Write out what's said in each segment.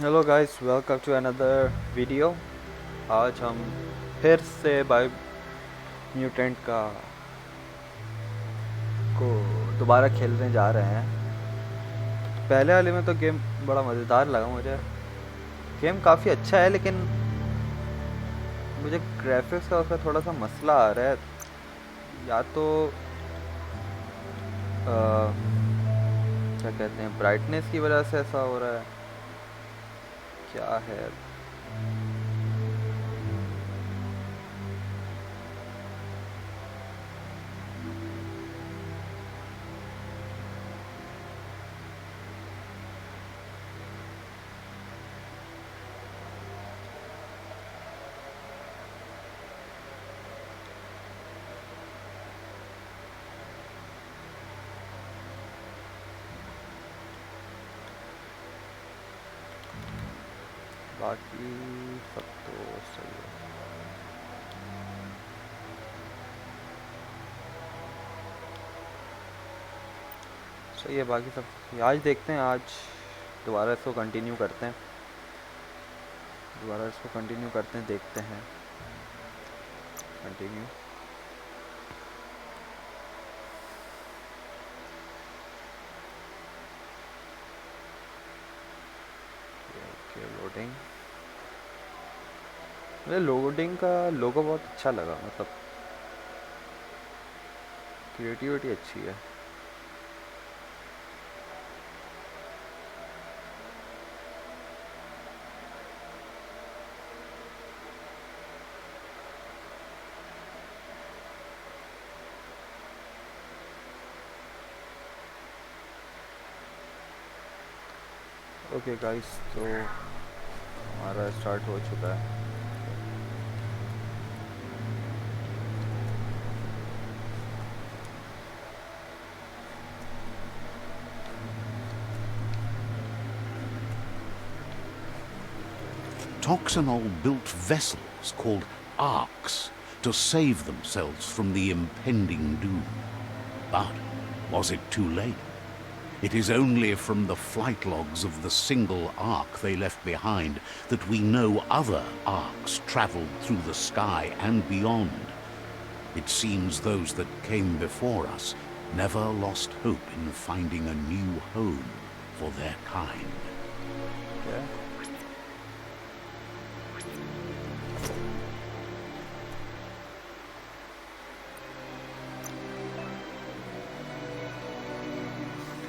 Hello guys, welcome to another video. आज हम फिर से बायो म्यूटेंट का को दोबारा खेलने जा रहे हैं। पहले वाले में तो गेम बड़ा मज़ेदार लगा मुझे। गेम काफ़ी अच्छा है, लेकिन मुझे ग्राफिक्स का उसका थोड़ा सा मसला आ रहा है। या तो क्या कहते हैं, ब्राइटनेस की वजह से ऐसा हो रहा है, क्या है। बाकी सब तो सही है। सही है, बाकी सब आज देखते हैं। आज दोबारा इसको कंटिन्यू करते हैं। देखते हैं। कंटिन्यू। Okay, loading. मुझे लोडिंग का लोगो बहुत अच्छा लगा, मतलब क्रिएटिविटी अच्छी है। ओके गाइस, तो हमारा स्टार्ट हो चुका है। Toxanol built vessels called arks to save themselves from the impending doom. But was it too late? It is only from the flight logs of the single ark they left behind that we know other arks traveled through the sky and beyond. It seems those that came before us never lost hope in finding a new home for their kind. Yeah.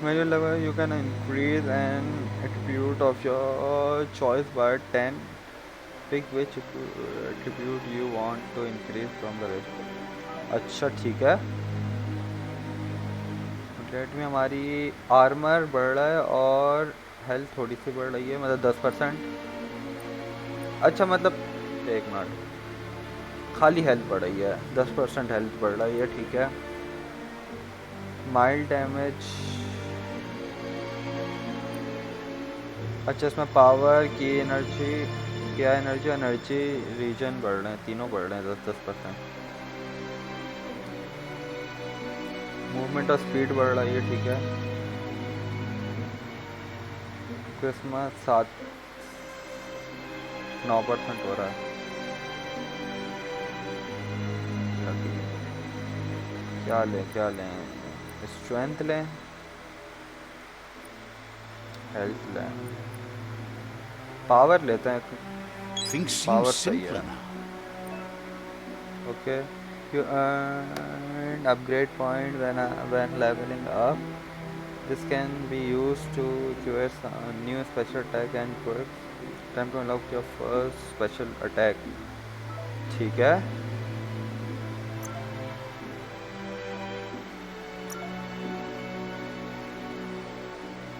Manual level, you can increase an attribute of your choice by 10. Pick which attribute you want to increase from the rest. अच्छा, ठीक है। Rate में हमारी armour बढ़ रहा है और health थोड़ी सी बढ़ रही है, मतलब 10%। अच्छा, मतलब एक मिनट, खाली हेल्थ बढ़ रही है, 10% हेल्थ बढ़ रही है, ठीक है। Mild damage. अच्छा, इसमें पावर की एनर्जी, क्या एनर्जी रीजन बढ़ रहे हैं, तीनों बढ़ रहे हैं 10%। मूवमेंट और स्पीड बढ़ रही है, ठीक है। क्रिसमस 9% हो रहा है। क्या लें? स्ट्रेंथ लें, हेल्थ लें, पावर लेते हैं। Things seem पावर सही simpler है। now. Okay, you earn upgrade point when leveling up. This can be used to acquire some new special attack and perks. Time to unlock your first special attack. ठीक है।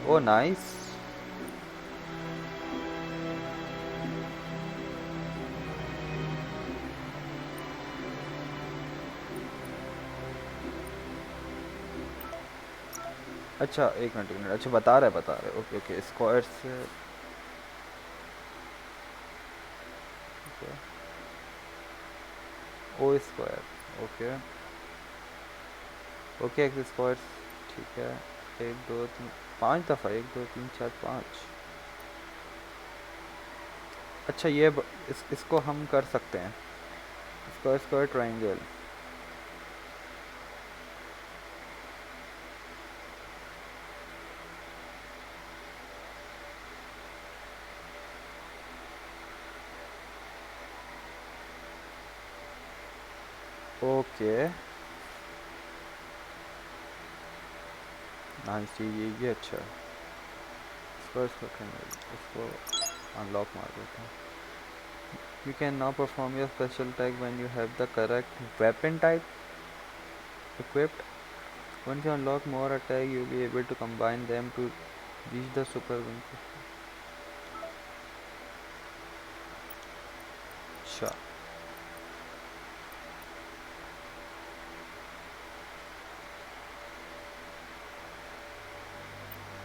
ओ nice. अच्छा, एक minute. अच्छा, बता रहे। Okay okay, square से। O square. Okay okay, X square, ठीक है। 1 2 3 5 दफ़ा, 1 2 3 4 5। अच्छा ये इसको हम कर सकते हैं, स्क्वायर ट्रायंगल। ओके नाइस, ये अच्छा है। स्क्वायर ट्रायंगल, इसको अनलॉक मार देते हैं। You can now perform your special attack when you have the correct weapon type equipped. Once you unlock more attack, you'll be able to combine them to reach the super weapon. अच्छा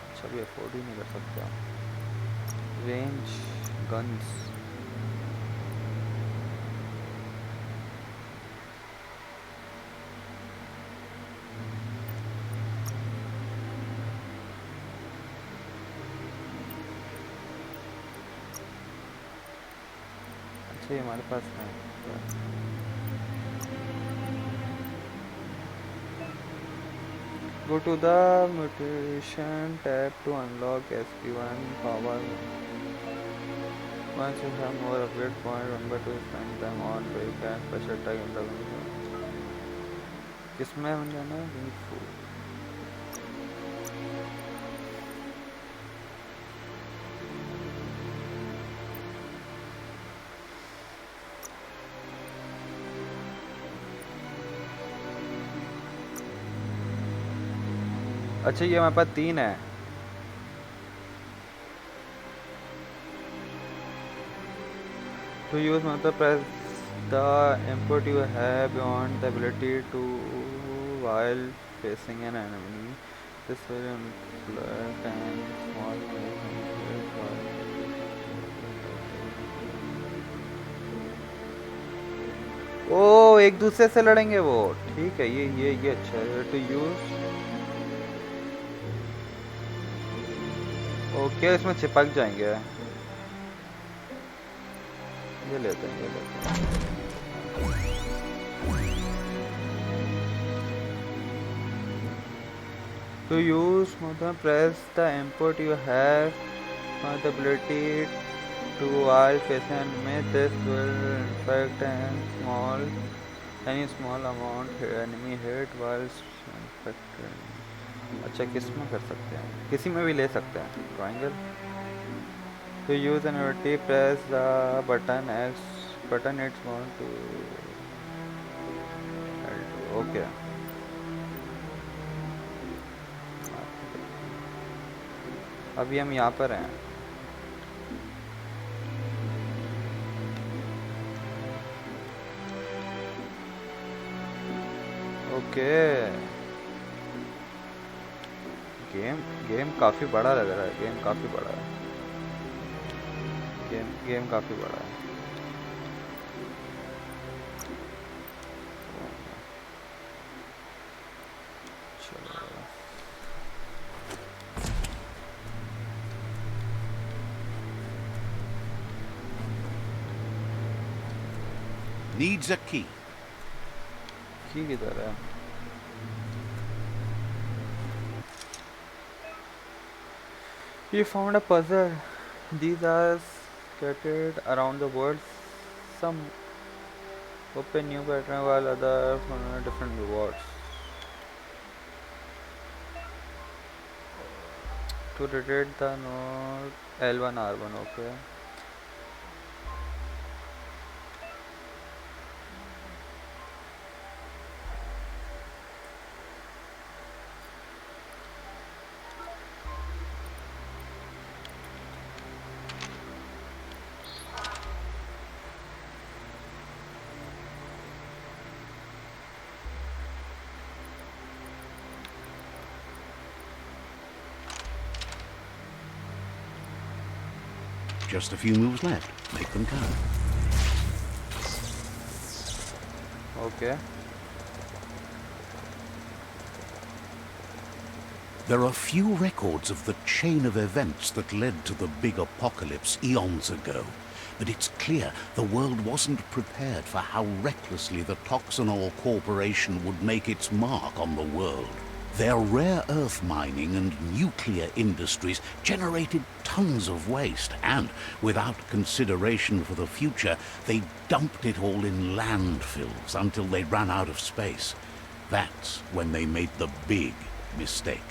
अच्छा भी afford ही नहीं कर सकता। Range guns, अच्छा ये हमारे पास है। Go to the mutation tab to unlock SP1 power. Once you have more upgrade points, remember to spend them on break and special attack in the किसमें बन जाना है? अच्छा ये हमारे पास 3 है। To use मतलब press the input you have beyond the ability to while facing an enemy. This will inflict and small ओ एक दूसरे से लड़ेंगे वो, ठीक है। ये अच्छा है। टू यूज ओके, इसमें चिपक जाएंगे। ये लेते हैं, ये लेते हैं। To use मतलब press the input you have on the ability to while facing enemy. This will inflict any small amount enemy hit while infected. अच्छा किस में कर सकते हैं? किसी में भी ले सकते हैं। Triangle. To use an ability, press the button it's going to okay. अभी हम यहाँ पर हैं। ओके गेम काफ़ी बड़ा लग रहा है। गेम काफ़ी बड़ा है। गेम काफ़ी बड़ा है। Needs a key. की किधर है? You found a puzzle. These are scattered around the world. Some open new pattern while others different rewards. To rotate the node L1 R1, okay. Just a few moves left. Make them count. Okay. There are few records of the chain of events that led to the big apocalypse eons ago, But it's clear the world wasn't prepared for how recklessly the Toxanol Corporation would make its mark on the world. Their rare earth mining and nuclear industries generated tons of waste, and without consideration for the future, they dumped it all in landfills until they ran out of space. That's when they made the big mistake.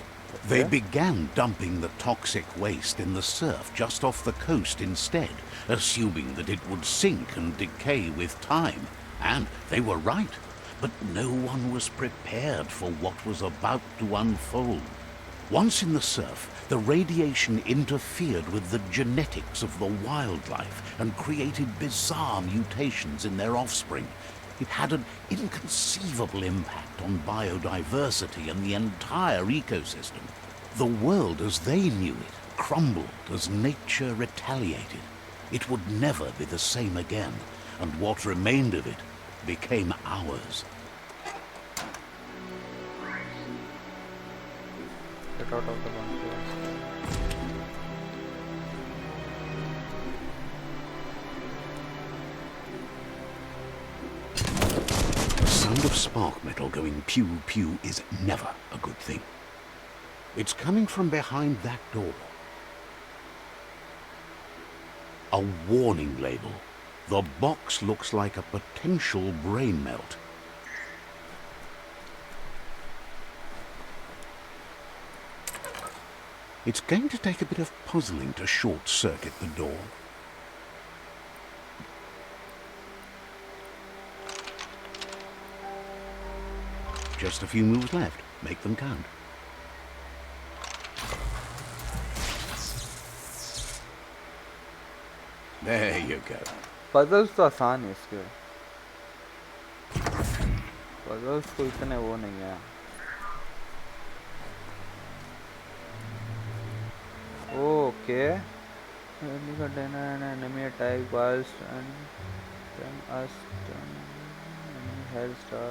They began dumping the toxic waste in the surf just off the coast instead, assuming that it would sink and decay with time. And they were right. But no one was prepared for what was about to unfold. Once in the surf, the radiation interfered with the genetics of the wildlife and created bizarre mutations in their offspring. It had an inconceivable impact on biodiversity and the entire ecosystem. The world as they knew it crumbled as nature retaliated. It would never be the same again, and what remained of it became ours. Get out of the bunker. The sound of spark metal going pew-pew is never a good thing. It's coming from behind that door. A warning label. The box looks like a potential brain melt. It's going to take a bit of puzzling to short-circuit the door. Just a few moves left. Make them count. There you go. Puzzles तो आसान है इसके. Puzzles को इतने वो नहीं है. Okay. Enemy container and enemy attack whilst and then us enemy health star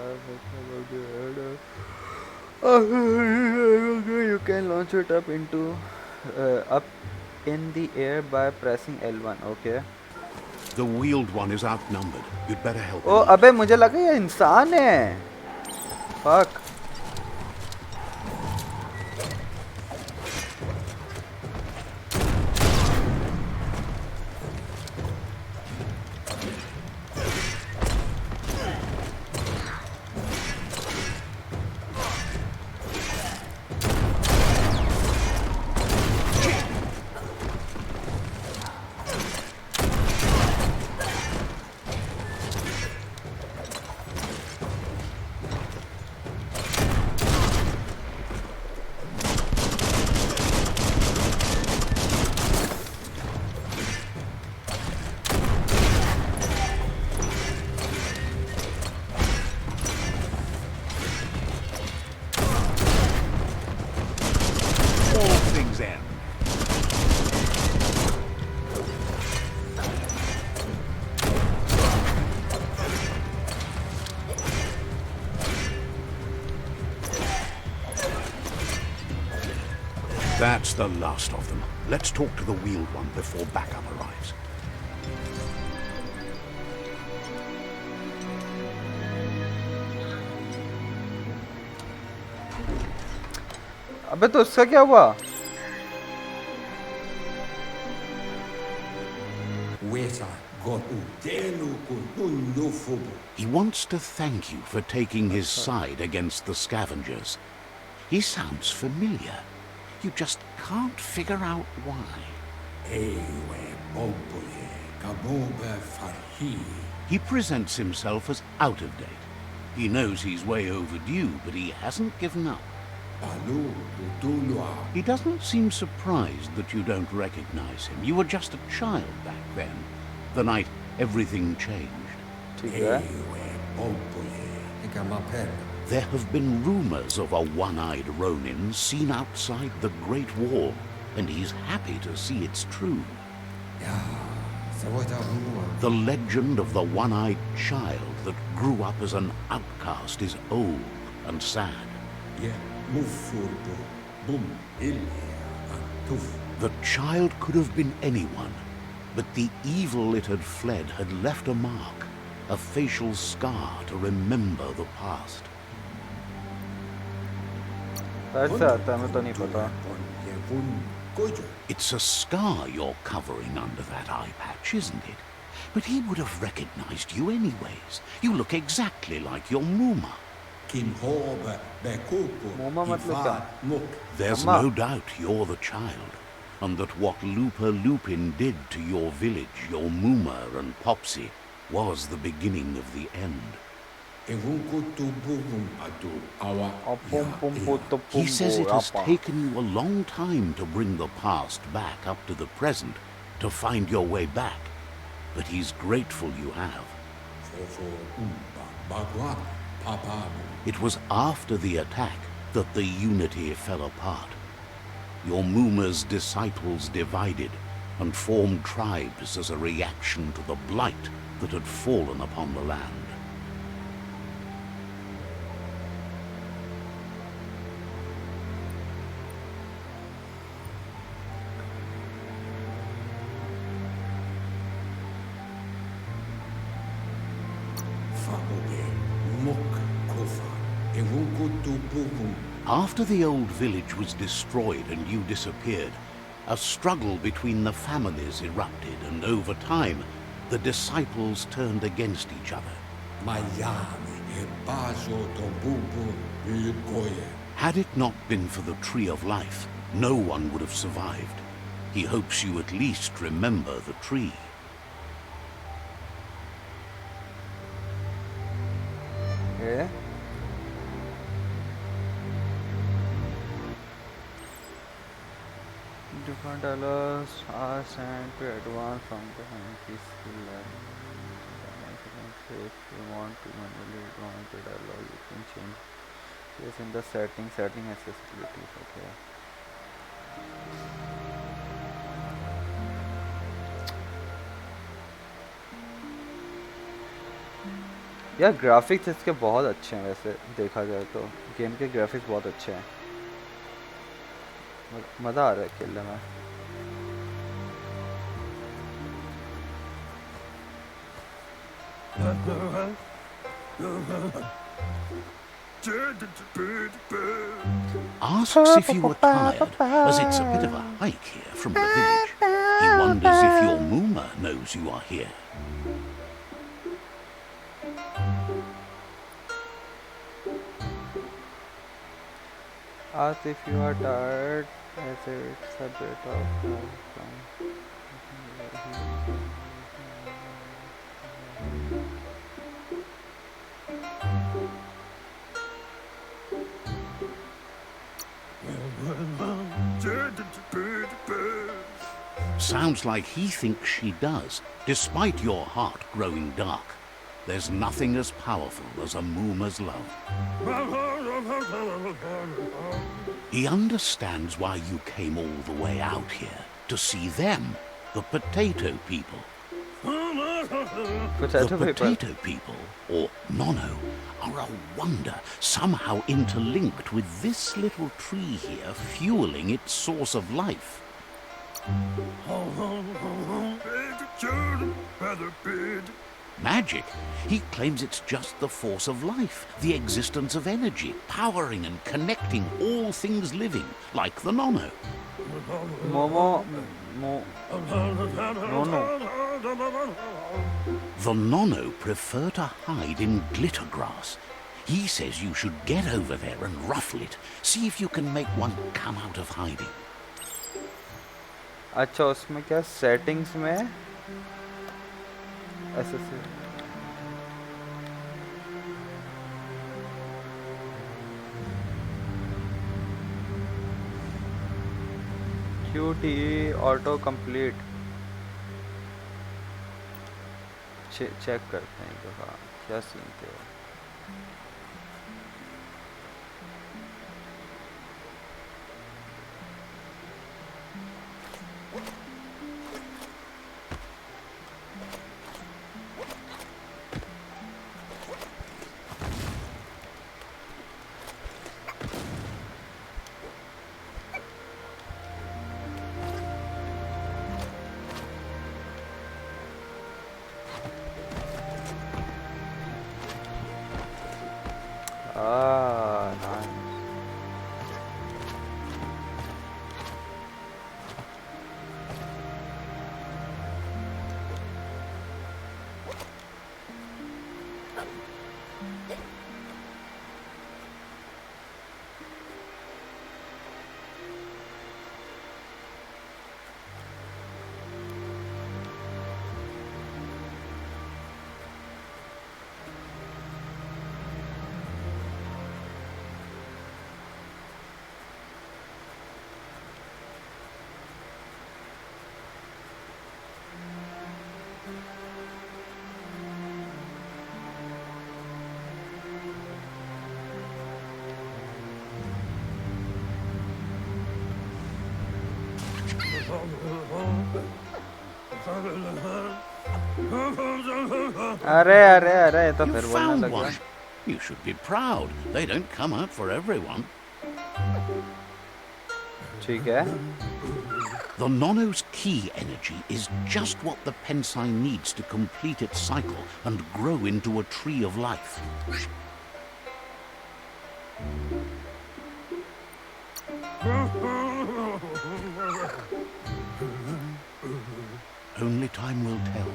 you can launch it up into up in the air by pressing L1. Okay. The wheeled one is outnumbered. You'd better help him. Oh, अबे मुझे लगा ये इंसान है. Fuck. That's the last of them. Let's talk to the wheeled one before backup arrives. अबे तो उसका क्या हुआ? He wants to thank you for taking his side against the scavengers. He sounds familiar. You just can't figure out why. He presents himself as out of date. He knows he's way overdue, but he hasn't given up. He doesn't seem surprised that you don't recognize him. You were just a child back then, the night everything changed. There have been rumors of a one-eyed Ronin seen outside the Great Wall, and he's happy to see it's true. The legend of the one-eyed child that grew up as an outcast is old and sad. The child could have been anyone, but the evil it had fled had left a mark, a facial scar to remember the past. पैर से आता है मैं तो नहीं पता. It's a scar you're covering under that eye patch, isn't it? But he would have recognized you anyways. You look exactly like your Muma. Muma मतलब क्या? There's no doubt you're the child, and that what Lupa Lupin did to your village, your Muma and Popsy, was the beginning of the end. He says it has taken you a long time to bring the past back up to the present, to find your way back, but he's grateful you have. It was after the attack that the unity fell apart. Your Muma's disciples divided and formed tribes as a reaction to the blight that had fallen upon the land. After the old village was destroyed and you disappeared, a struggle between the families erupted, and over time, the disciples turned against each other. Had it not been for the Tree of Life, no one would have survived. He hopes you at least remember the tree. Yeah. Different colors are sent to advance from the peaceful level. If you want to manually advance the dialogue, you can change this in the setting accessibility. Okay. यार graphics इसके बहुत अच्छे हैं वैसे देखा जाए तो game के ग्राफिक्स बहुत अच्छे हैं मज़ा आ रहा है खेलने में Asks if you were tired, as it's a bit of a hike here from the village. He wonders if your Muma knows you are here. Ask if you are tired, as it's a bit of fun. Sounds like he thinks she does, despite your heart growing dark. There's nothing as powerful as a Muma's love. He understands why you came all the way out here, to see them, the potato people. Potato people, or Nono, are a wonder, somehow interlinked with this little tree here, fueling its source of life. Magic? He claims it's just the force of life, the existence of energy, powering and connecting all things living, like the Nono. Nono. The Nono prefer to hide in glitter grass. He says you should get over there and ruffle it. See if you can make one come out of hiding. अच्छा उसमें क्या settings में ऐसे से QTE auto complete check करते हैं एक दफा क्या सीन थे अरे अरे अरे तो You फिर बोलने found लग गया. one. You should be proud. They don't come up for everyone. ठीक है. The Nono's key energy is just what the PSI needs to complete its cycle and grow into a tree of life. Only time will tell.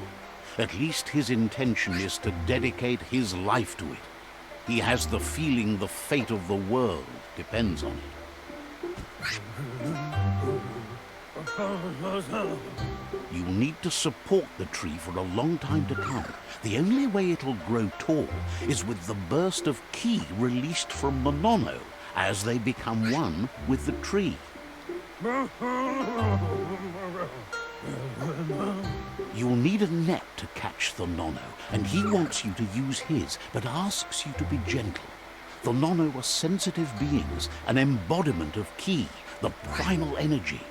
At least his intention is to dedicate his life to it. He has the feeling the fate of the world depends on it. You'll need to support the tree for a long time to come. The only way it'll grow tall is with the burst of ki released from the Nono as they become one with the tree. You'll need a net to catch the Nono, and he wants you to use his, but asks you to be gentle. The Nono are sensitive beings, an embodiment of ki, the primal energy.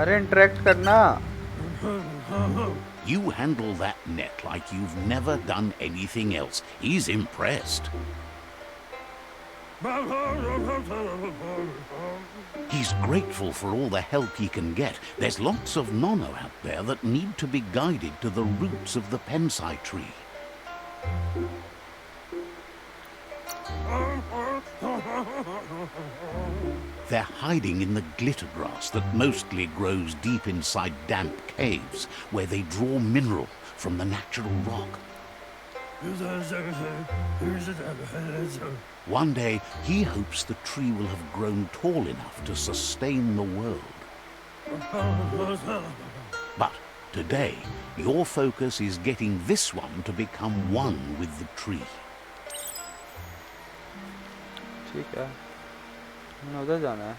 अरे interact करना. You handle that net like you've never done anything else. He's impressed. He's grateful for all the help he can get. There's lots of Nono out there that need to be guided to the roots of the PSI tree. They're hiding in the glitter grass that mostly grows deep inside damp caves, where they draw mineral from the natural rock. One day, he hopes the tree will have grown tall enough to sustain the world. But today, your focus is getting this one to become one with the tree. ठीक है. उधर जाना है.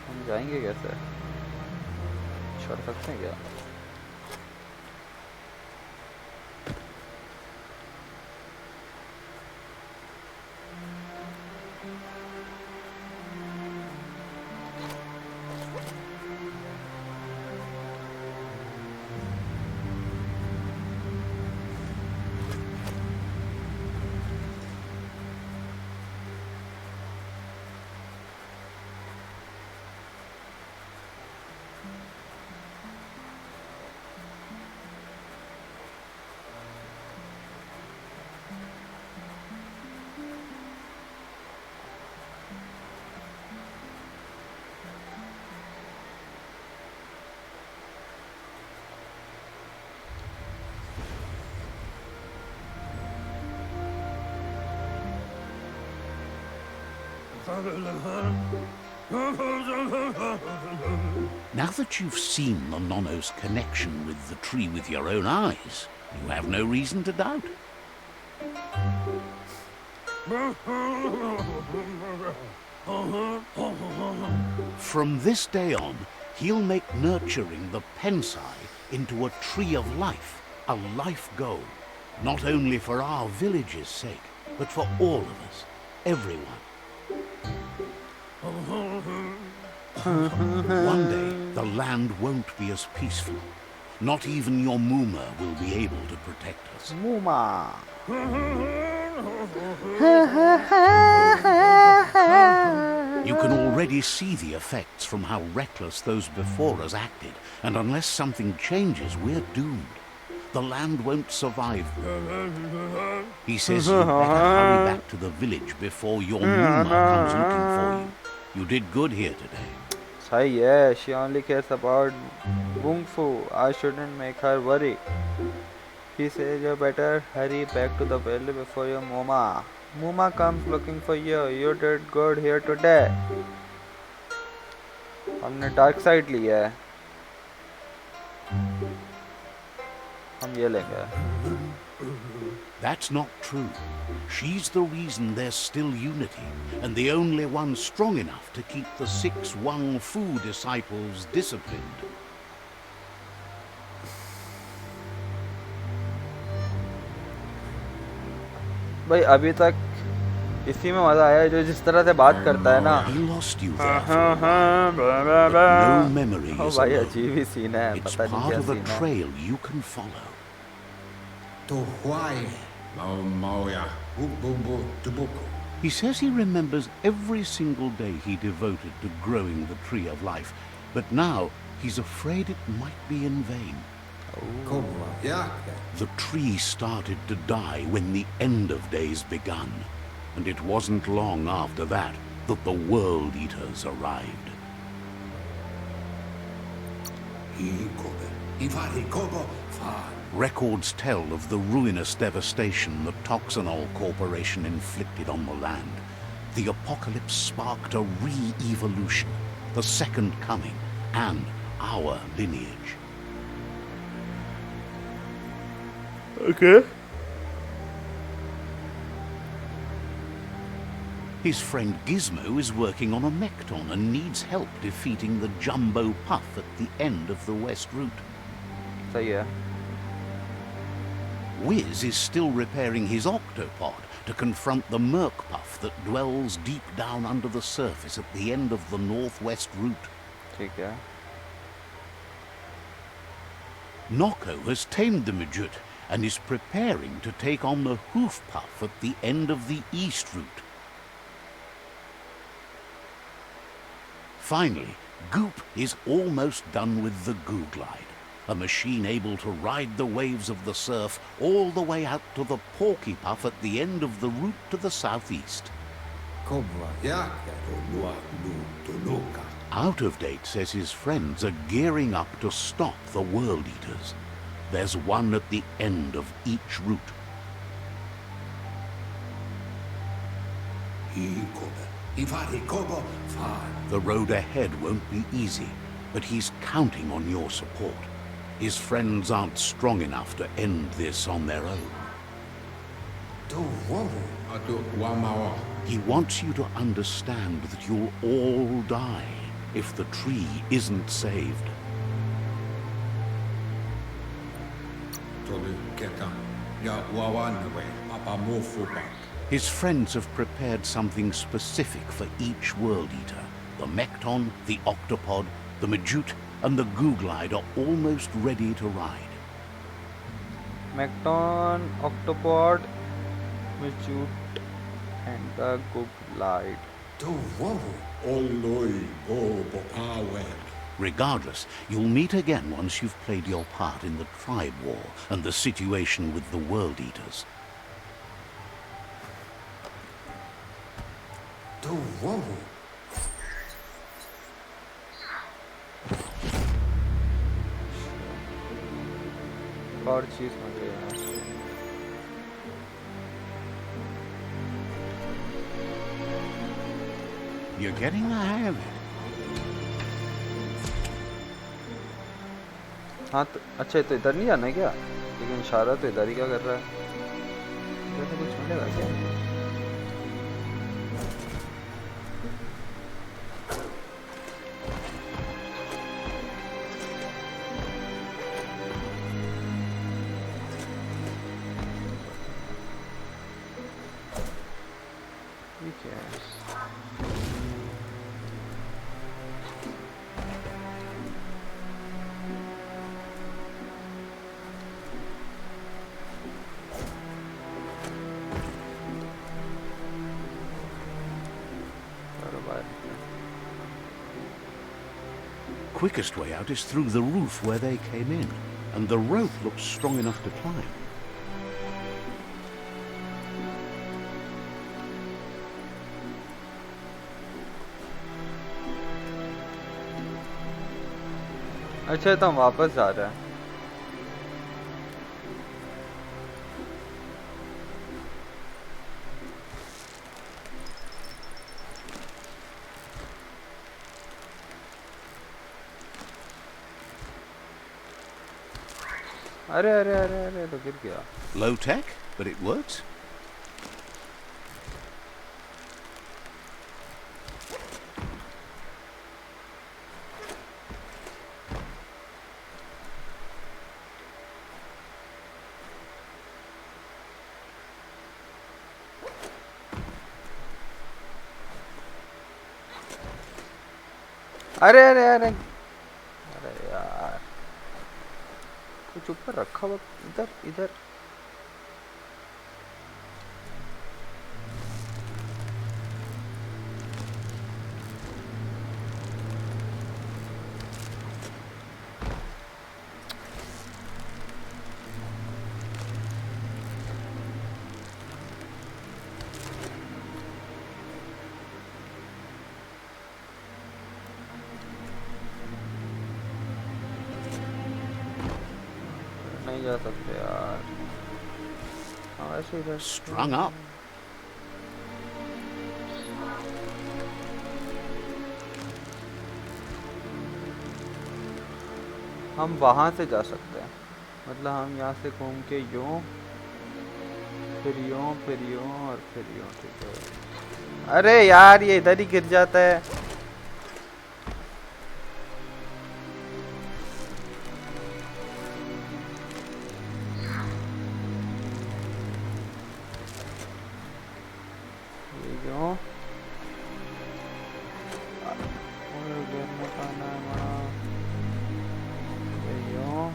हम जाएंगे कैसे? चढ़ सकते हैं क्या? Now that you've seen the Nono's connection with the tree with your own eyes, you have no reason to doubt. From this day on, he'll make nurturing the PSI into a tree of life, a life goal. Not only for our village's sake, but for all of us, everyone. One day, the land won't be as peaceful. Not even your Muma will be able to protect us. Muma. You can already see the effects from how reckless those before us acted, and unless something changes, we're doomed. The land won't survive. He says you better hurry back to the village before your Muma comes looking for you. You did good here today. सही है. She only cares about Kung Fu. I shouldn't make her worry. He says you better hurry back to the village before your Muma. Muma comes looking for you. You did good here today. हमने dark side लिया है. हम ये लेंगे. That's not true. She's the reason there's still unity, and the only one strong enough to keep the 6 Wang Fu disciples disciplined. भाई अभी तक इसी में मजा आया जो जिस तरह से बात करता है ना। He lost you there for a while, but no memory is भाई alone. अजीब ही सीन है, It's पता नहीं part क्या of a सीन है। trail you can follow. He says he remembers every single day he devoted to growing the tree of life, but now he's afraid it might be in vain. The tree started to die when the end of days begun, and it wasn't long after that that the World Eaters arrived. Records tell of the ruinous devastation the Toxanol Corporation inflicted on the land. The apocalypse sparked a re-evolution, the second coming, and our lineage. Okay. His friend Gizmo is working on a Mekton and needs help defeating the Jumbo Puff at the end of the West Route. So yeah. Wiz is still repairing his octopod to confront the Merc Puff that dwells deep down under the surface at the end of the Northwest Route. ठीक है. Noko has tamed the Majut and is preparing to take on the Hoof Puff at the end of the East Route. Finally, Goop is almost done with the Goo Glide, a machine able to ride the waves of the surf all the way out to the Porky Puff at the end of the route to the southeast. Out of Date says his friends are gearing up to stop the World Eaters. There's one at the end of each route. The road ahead won't be easy, but he's counting on your support. His friends aren't strong enough to end this on their own. He wants you to understand that you'll all die if the tree isn't saved. His friends have prepared something specific for each World Eater. The Mekton, the Octopod, the Majut, and the Goo Glide are almost ready to ride. Mekton, Octopod, Majut, and the Goo Glide. Regardless, you'll meet again once you've played your part in the tribe war and the situation with the World Eaters. और चीज समझ गया है. You're getting the hang of it. हाँ तो अच्छा तो इधर नहीं जाना है क्या? लेकिन इशारा तो इधर ही क्या कर रहा है? इधर से कुछ मिलेगा क्या? Quickest way out is through the roof where they came in, and the rope looks strong enough to climb. अच्छा तो हम वापस जा रहे हैं. अरे अरे अरे अरे तो गिर गया। Low tech, but it works. अरे अरे अरे अरे यार कुछ ऊपर रखा हुआ इधर इधर। नहीं जा सकते यार। हाँ ऐसे इधर Strung up. हम वहाँ से जा सकते हैं, मतलब हम यहाँ से घूम के यूँ फिर यूँ फिर यूँ और फिर यूँ। ठीक है। अरे यार ये इधर ही गिर जाता है। ये यूँ और गिरने का नाम बड़ा। ये यूँ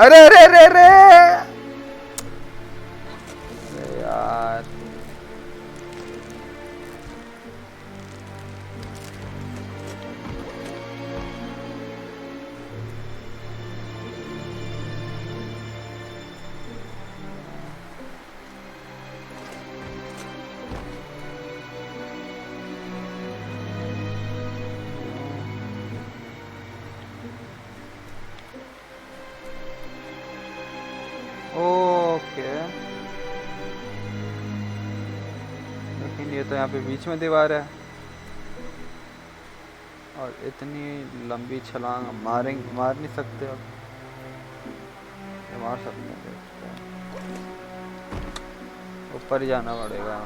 अरे अरे अरे अरे अरे यार ओके। लेकिन ये तो यहाँ पे बीच में दीवार है और इतनी लंबी छलांग मार नहीं सकते अब। मार सकते हैं, ऊपर ही जाना पड़ेगा।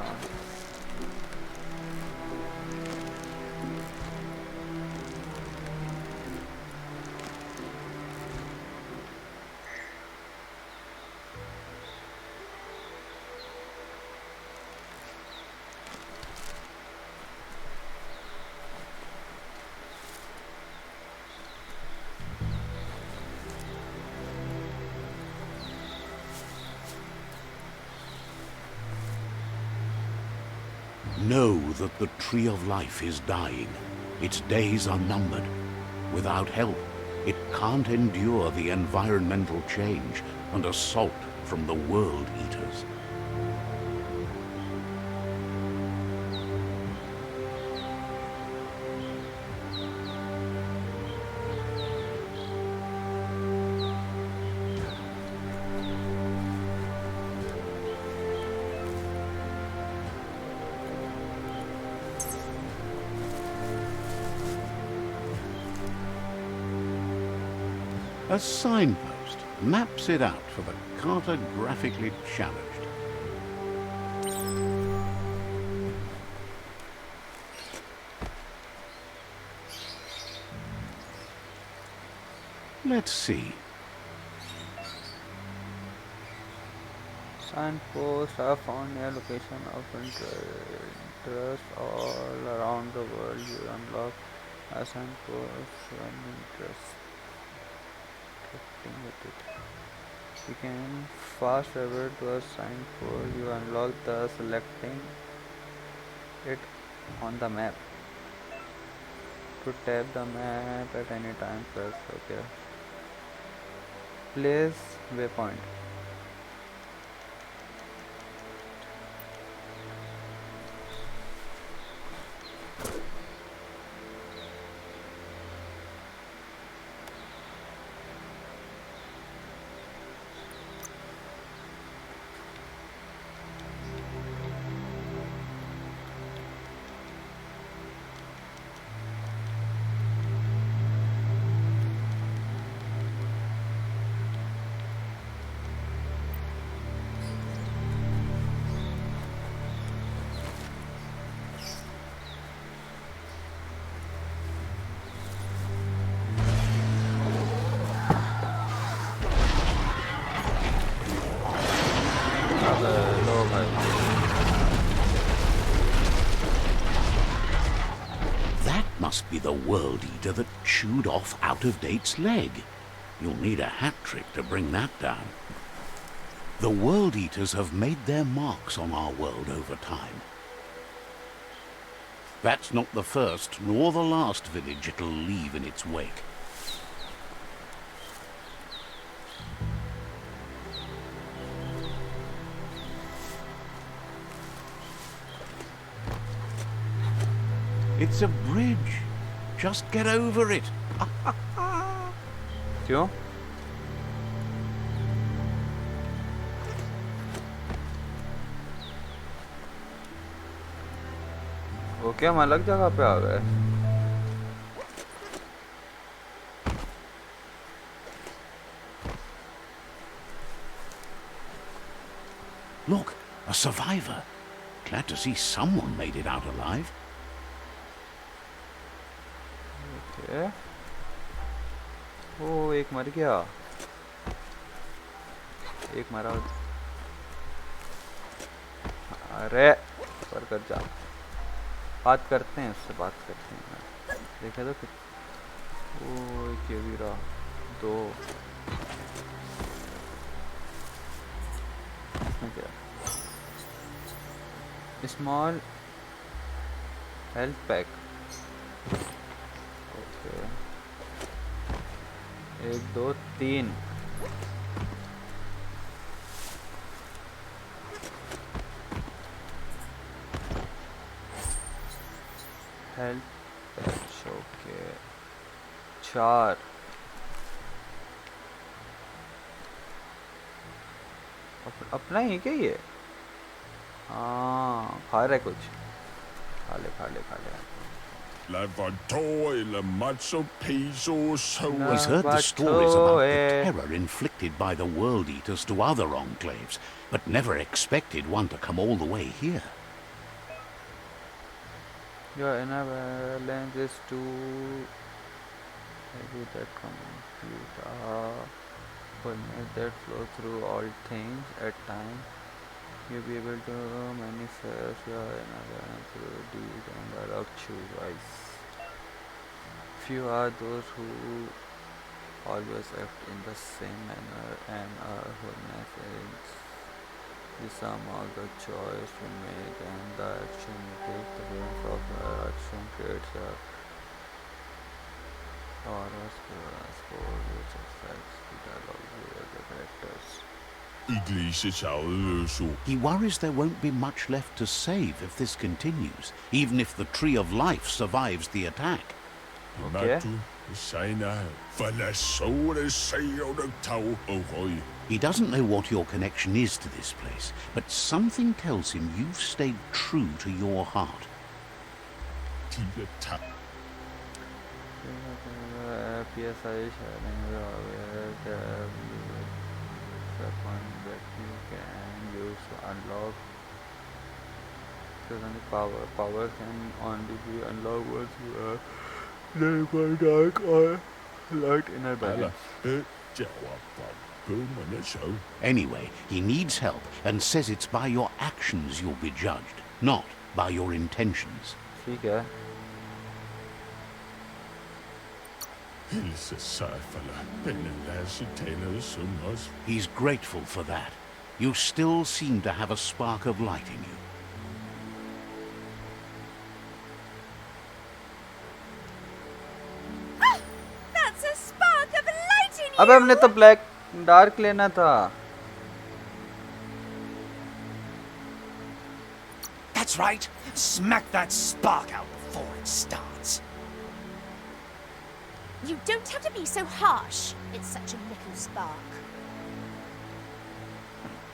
Know that the tree of life is dying. Its days are numbered. Without help, it can't endure the environmental change and assault from the world eaters. A signpost maps it out for the cartographically challenged. Let's see. Signposts are found near location of interest all around the world. You unlock a signpost when interest. With it. You can fast travel to a signpost. You unlock the selecting it on the map. To tap the map at any time, press OK. Place waypoint. must be the World Eater that chewed off Out-of-Date's leg. You'll need a hat trick to bring that down. The World Eaters have made their marks on our world over time. That's not the first nor the last village it'll leave in its wake. It's a bridge. Just get over it. क्यों? Okay, हम अलग जगह पे आ गए. Look, a survivor. Glad to see someone made it out alive. Okay. ओ, एक मर गया. एक मरा. अरे पर कर जा. बात करते हैं, उससे बात करते हैं. देखे तो फिर. ओ, ये भी रहा. दो. क्या? Small health pack. Okay. 1 2 3. Health patch. Okay. 4. अपना ही क्या ये? हाँ, खा रहे कुछ. खा ले. He's heard the stories about the terror inflicted by the World Eaters to other enclaves, but never expected one to come all the way here. Your inner balance is too heavy that compute fullness that flow through all things at times. You'll be able to manifest your inner balance through deed and dialogue choice. Few are those who always act in the same manner, and our wholeness is the sum of the choice we make and the action we take. The balance of our action creates a aura score which affects the dialogue of the characters. He worries there won't be much left to save if this continues, even if the Tree of Life survives the attack. Okay. He doesn't know what your connection is to this place, but something tells him you've stayed true to your heart. PSI point that you can use to unlock. Power can only be unlocked once you are led by dark or light inner balance. Anyway, he needs help and says it's by your actions you'll be judged, not by your intentions. ठीक है. He's grateful for that. You still seem to have a spark of light in you. That's a spark of light in you. अबे हमने तो black dark लेना था. That's right. Smack that spark out before it starts. You don't have to be so harsh. It's such a little spark.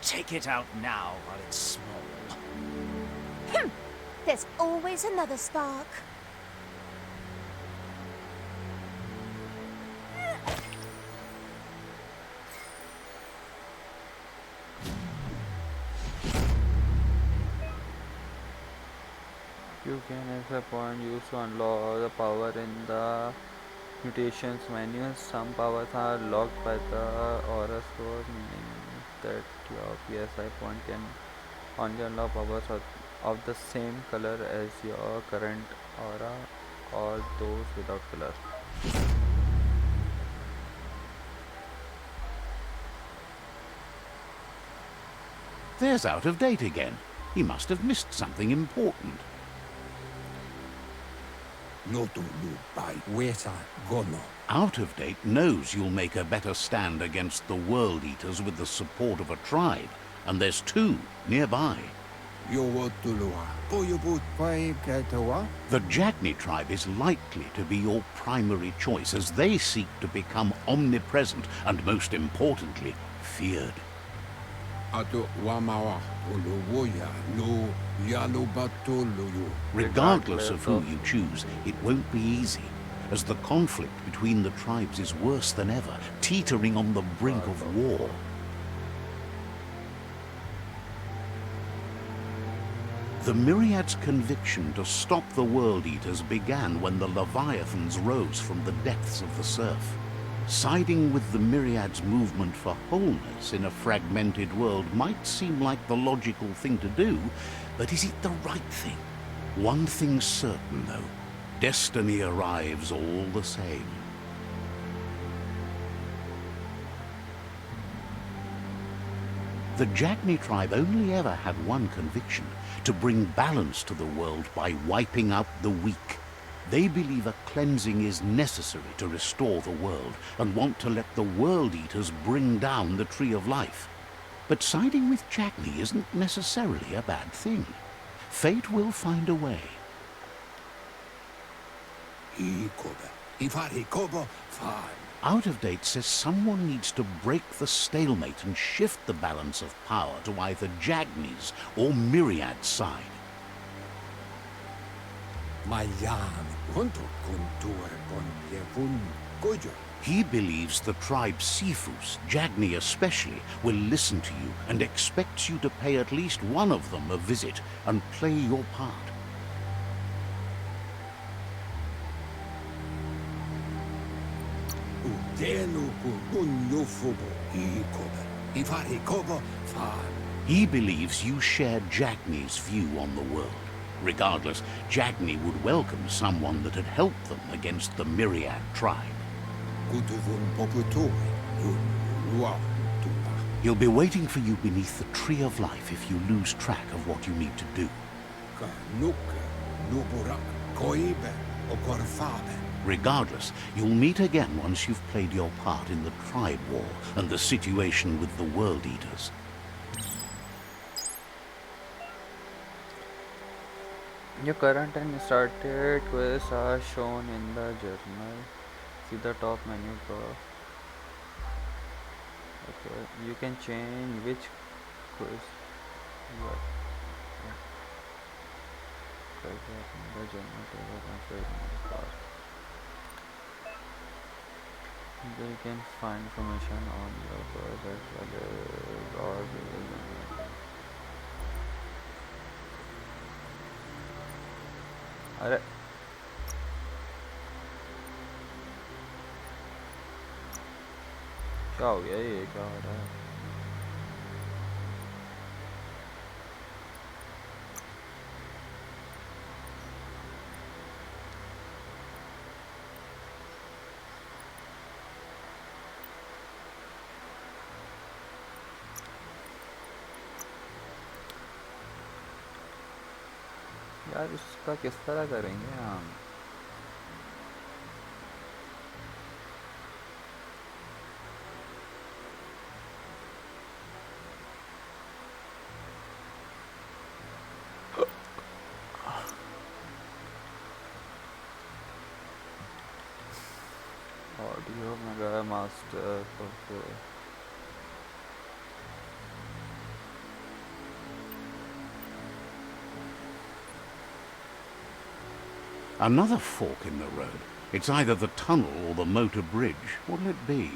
Take it out now while it's small. There's always another spark. You can use a point used to unlock the power in the mutations menu. Some powers are locked by the aura score, meaning that your PSI point can only unlock powers of the same color as your current aura all those without color. There's Out of Date again. He must have missed something important. Out of Date knows you'll make a better stand against the World Eaters with the support of a tribe, and there's 2 nearby. The Jagni tribe is likely to be your primary choice, as they seek to become omnipresent and, most importantly, feared. Regardless of who you choose, it won't be easy, as the conflict between the tribes is worse than ever, teetering on the brink of war. The Myriad's conviction to stop the World Eaters began when the Leviathans rose from the depths of the surf. Siding with the Myriad's movement for wholeness in a fragmented world might seem like the logical thing to do, but is it the right thing? One thing's certain, though. Destiny arrives all the same. The Jagni tribe only ever had one conviction: to bring balance to the world by wiping out the weak. They believe a cleansing is necessary to restore the world, and want to let the World Eaters bring down the Tree of Life. But siding with Jagni isn't necessarily a bad thing. Fate will find a way. Out of Date says someone needs to break the stalemate and shift the balance of power to either Jagni's or Myriad's side. He believes the tribe Sifus, Jagni especially, will listen to you and expects you to pay at least one of them a visit and play your part. He believes you share Jagni's view on the world. Regardless, Jagni would welcome someone that had helped them against the Myriad tribe. He'll be waiting for you beneath the Tree of Life if you lose track of what you need to do. Regardless, you'll meet again once you've played your part in the tribe war and the situation with the World Eaters. Your current and started quests are shown in the journal. See the top menu bar. Okay, you can change which quest you are. The journal bar. There you can find information on your quest as well as अरे क्या हो गया, ये क्या हो रहा है? यार इसका किस तरह करेंगे हम? Audio mega master okay. Another fork in the road. It's either the tunnel or the motor bridge. What'll it be?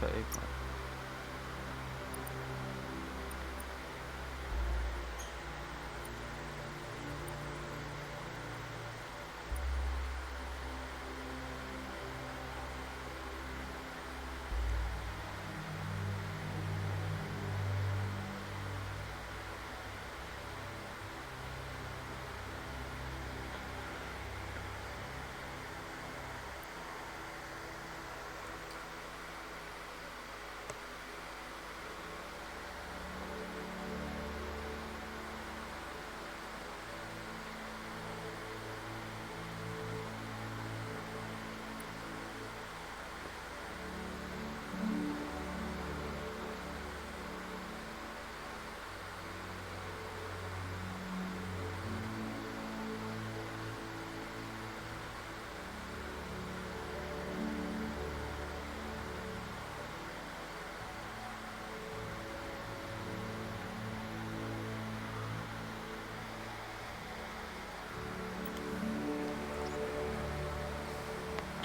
अच्छा एक मिनट।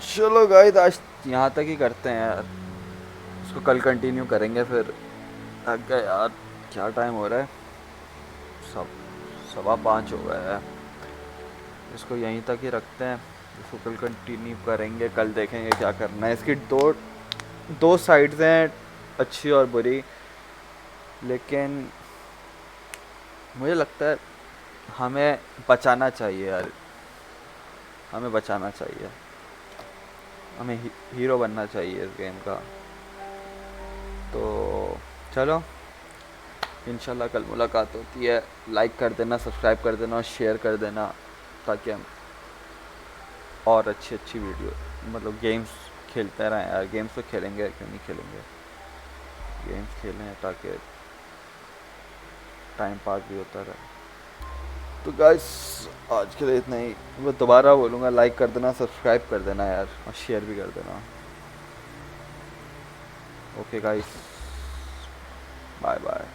चलो गाइस आज यहाँ तक ही करते हैं यार, इसको कल कंटिन्यू करेंगे फिर। थक गए यार, क्या टाइम हो रहा है, सब 5:15 हो गया है। इसको यहीं तक ही रखते हैं, इसको कल कंटिन्यू करेंगे, कल देखेंगे क्या करना है। इसकी दो साइड्स हैं, अच्छी और बुरी, लेकिन मुझे लगता है हमें बचाना चाहिए यार, हमें बचाना चाहिए, हमें हीरो बनना चाहिए इस गेम का। तो चलो इंशाल्लाह कल मुलाकात होती है। लाइक कर देना, सब्सक्राइब कर देना और शेयर कर देना, ताकि हम और अच्छी वीडियो मतलब गेम्स खेलते रहें यार। गेम्स तो खेलेंगे, क्यों नहीं खेलेंगे, गेम्स खेलें ताकि टाइम पास भी होता रहे। तो गाइस आज के लिए इतना ही। मैं दोबारा बोलूँगा, लाइक कर देना, सब्सक्राइब कर देना यार, और शेयर भी कर देना। Okay guys, bye bye.